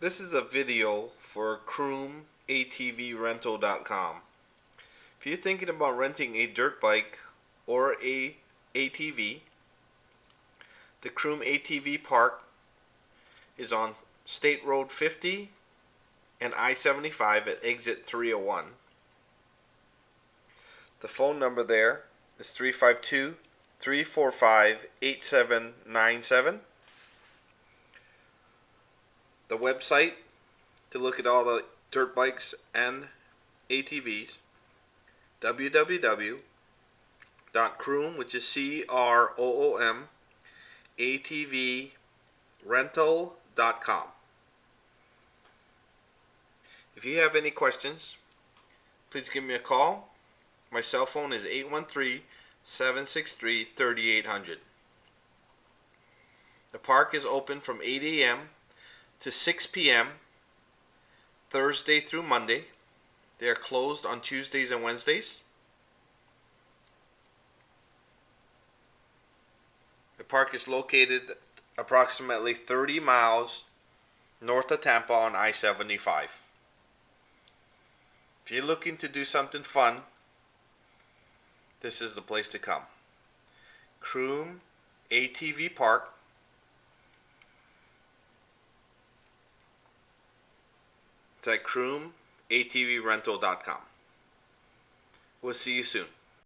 This is a video for KYMCO.com. If you're thinking about renting a dirt bike or a ATV, the KYMCO Park is on State Road 50 and I-75 at exit 301. The phone number there is 352-345-8797. The website to look at all the dirt bikes and ATVs, www.croom, which is CROOM, ATVrental.com. If you have any questions, please give me a call. My cell phone is 813-763-3800. The park is open from 8 a.m. to 6 p.m. Thursday through Monday. They are closed on Tuesdays and Wednesdays. The park is located approximately 30 miles north of Tampa on I-75. If you're looking to do something fun, this is the place to come. KROOM ATV Park. It's at KROOMATVrental.com. We'll see you soon.